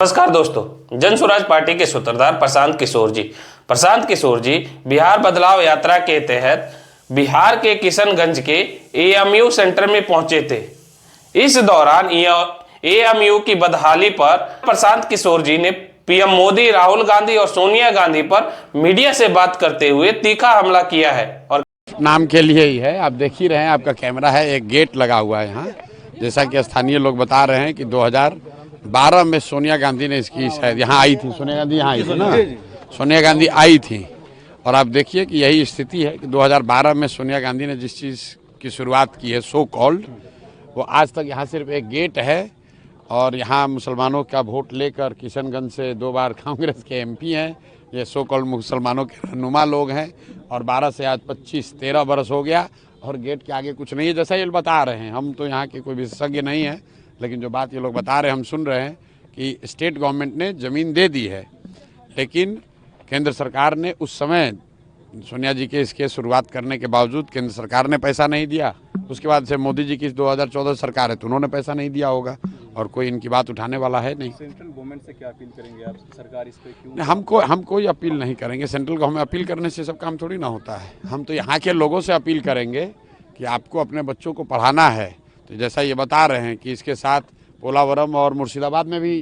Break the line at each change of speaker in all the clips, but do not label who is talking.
नमस्कार दोस्तों, जन स्वराज पार्टी के सूत्रधार प्रशांत किशोर जी बिहार बदलाव यात्रा के तहत बिहार के किशनगंज के एएमयू सेंटर में पहुंचे थे। इस दौरान एएमयू की बदहाली पर प्रशांत किशोर जी ने पीएम मोदी, राहुल गांधी और सोनिया गांधी पर मीडिया से बात करते हुए तीखा हमला किया है। और
नाम के लिए ही है, आप देख ही रहे हैं, आपका कैमरा है, एक गेट लगा हुआ है यहाँ। जैसा कि स्थानीय लोग बता रहे हैं कि 2012 में सोनिया गांधी ने इसकी शायद यहाँ आई थी, सोनिया गांधी यहाँ आई थी ना, सोनिया गांधी आई थी। और आप देखिए कि यही स्थिति है कि 2012 में सोनिया गांधी ने जिस चीज़ की शुरुआत की है सो कॉल्ड, वो आज तक यहाँ सिर्फ एक गेट है। और यहाँ मुसलमानों का वोट लेकर किशनगंज से 2 बार कांग्रेस के एमपी हैं, ये सो कॉल्ड मुसलमानों के रहनुमा लोग हैं। और 12 से आज 25-13 बरस हो गया और गेट के आगे कुछ नहीं है, जैसा ये बता रहे हैं। हम तो यहाँ के कोई विशेषज्ञ नहीं हैं, लेकिन जो बात ये लोग बता रहे हैं हम सुन रहे हैं कि स्टेट गवर्नमेंट ने ज़मीन दे दी है, लेकिन केंद्र सरकार ने उस समय सोनिया जी के इसके शुरुआत करने के बावजूद केंद्र सरकार ने पैसा नहीं दिया। उसके बाद से मोदी जी की 2014 सरकार है तो उन्होंने पैसा नहीं दिया होगा और कोई इनकी बात उठाने वाला है नहीं।
सेंट्रल गवर्नमेंट से क्या अपील करेंगे आप? सरकार इस पे क्यों?
हम कोई अपील नहीं करेंगे। सेंट्रल गवर्नमेंट अपील करने से सब काम थोड़ी ना होता है। हम तो यहाँ के लोगों से अपील करेंगे कि आपको अपने बच्चों को पढ़ाना है तो जैसा ये बता रहे हैं कि इसके साथ पोलावरम और मुर्शिदाबाद में भी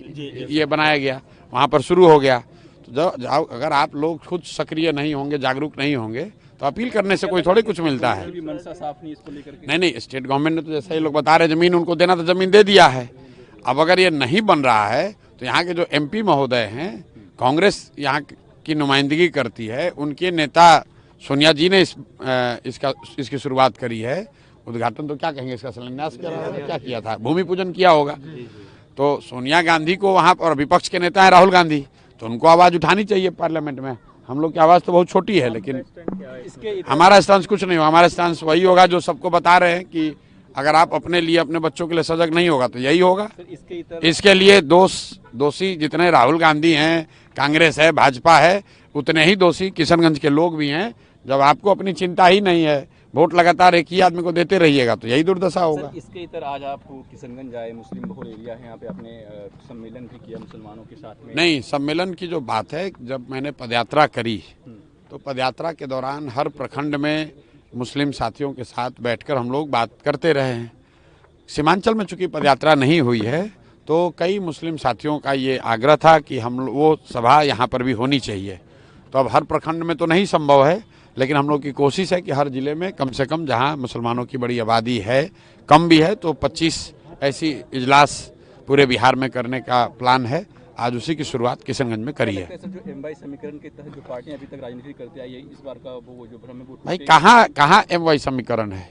ये बनाया गया, वहाँ पर शुरू हो गया। तो अगर आप लोग खुद सक्रिय नहीं होंगे, जागरूक नहीं होंगे तो अपील करने से कोई थोड़ी कुछ मिलता है।
मनसा साफ नहीं इसको लेकर के?
नहीं, स्टेट गवर्नमेंट ने तो जैसा ये लोग बता रहे हैं ज़मीन उनको देना तो ज़मीन दे दिया है। अब अगर ये नहीं बन रहा है तो यहाँ के जो एमपी महोदय हैं, कांग्रेस यहाँ की नुमाइंदगी करती है, उनके नेता सोनिया जी ने इसकी शुरुआत करी है। उद्घाटन तो क्या कहेंगे, इसका शिलान्यास क्या किया था, भूमि पूजन किया होगा। तो सोनिया गांधी को वहाँ पर, विपक्ष के नेता है राहुल गांधी, तो उनको आवाज़ उठानी चाहिए पार्लियामेंट में। हम लोग की आवाज़ तो बहुत छोटी है, लेकिन हमारा स्टांस कुछ नहीं होगा। हमारा स्टांस वही होगा जो सबको बता रहे हैं कि अगर आप अपने लिए, अपने बच्चों के लिए सजग नहीं होगा तो यही होगा। इसके लिए दोषी जितने राहुल गांधी हैं, कांग्रेस है, भाजपा है, उतने ही दोषी किशनगंज के लोग भी हैं। जब आपको अपनी चिंता ही नहीं है, वोट लगातार एक ही आदमी को देते रहिएगा तो यही दुर्दशा होगा।
इसके इतर आज आप किशनगंज आए, मुस्लिम बहुल एरिया है, यहाँ पे आपने सम्मेलन भी किया मुसलमानों के साथ में।
नहीं, सम्मेलन की जो बात है, जब मैंने पदयात्रा करी तो पदयात्रा के दौरान हर प्रखंड में मुस्लिम साथियों के साथ बैठकर हम लोग बात करते रहे हैं। सीमांचल में चूंकि पदयात्रा नहीं हुई है तो कई मुस्लिम साथियों का ये आग्रह था कि वो सभा यहाँ पर भी होनी चाहिए। तो अब हर प्रखंड में तो नहीं संभव है, लेकिन हम लोग की कोशिश है कि हर जिले में कम से कम, जहाँ मुसलमानों की बड़ी आबादी है, कम भी है, तो 25 ऐसी इजलास पूरे बिहार में करने का प्लान है। आज उसी की शुरुआत किशनगंज में करी है।
जो एमवाई समीकरण के तहत जो पार्टियां अभी तक राजनीति करती आई है, इस बार का वो जो भ्रम है वो
भाई कहाँ एमवाई समीकरण है?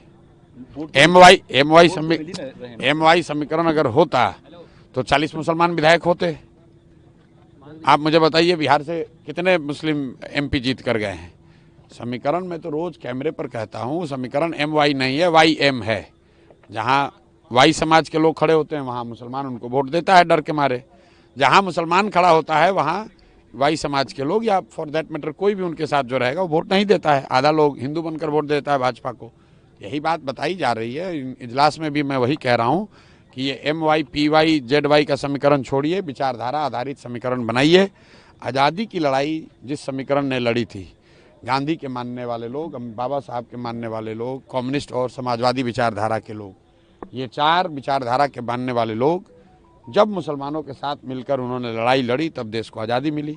एमवाई समीकरण अगर होता तो 40 मुसलमान विधायक होते। आप मुझे बताइए बिहार से कितने मुस्लिम एमपी जीत कर गए हैं? समीकरण में तो रोज कैमरे पर कहता हूँ, समीकरण एमवाई नहीं है, YM है। जहाँ वाई समाज के लोग खड़े होते हैं वहाँ मुसलमान उनको वोट देता है डर के मारे। जहाँ मुसलमान खड़ा होता है वहाँ वाई समाज के लोग, या फॉर दैट मैटर कोई भी उनके साथ जो रहेगा, वो वोट नहीं देता है। आधा लोग हिंदू बनकर वोट देता है भाजपा को। यही बात बताई जा रही है इजलास में भी। मैं वही कह रहा हूँ कि ये MY PY ZY का समीकरण छोड़िए, विचारधारा आधारित समीकरण बनाइए। आज़ादी की लड़ाई जिस समीकरण ने लड़ी थी, गांधी के मानने वाले लोग, बाबा साहब के मानने वाले लोग, कम्युनिस्ट और समाजवादी विचारधारा के लोग, ये 4 विचारधारा के मानने वाले लोग जब मुसलमानों के साथ मिलकर उन्होंने लड़ाई लड़ी तब देश को आज़ादी मिली।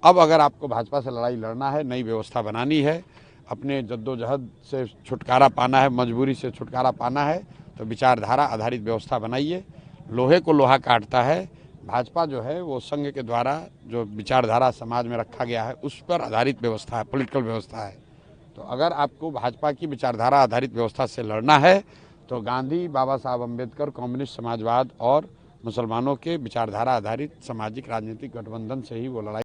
अब अगर आपको भाजपा से लड़ाई लड़ना है, नई व्यवस्था बनानी है, अपने जद्दोजहद से छुटकारा पाना है, मजबूरी से छुटकारा पाना है, तो विचारधारा आधारित व्यवस्था बनाइए। लोहे को लोहा काटता है। भाजपा जो है वो संघ के द्वारा जो विचारधारा समाज में रखा गया है उस पर आधारित व्यवस्था है, पॉलिटिकल व्यवस्था है। तो अगर आपको भाजपा की विचारधारा आधारित व्यवस्था से लड़ना है तो गांधी, बाबा साहब अम्बेडकर, कम्युनिस्ट, समाजवाद और मुसलमानों के विचारधारा आधारित सामाजिक राजनीतिक गठबंधन से ही वो लड़ाई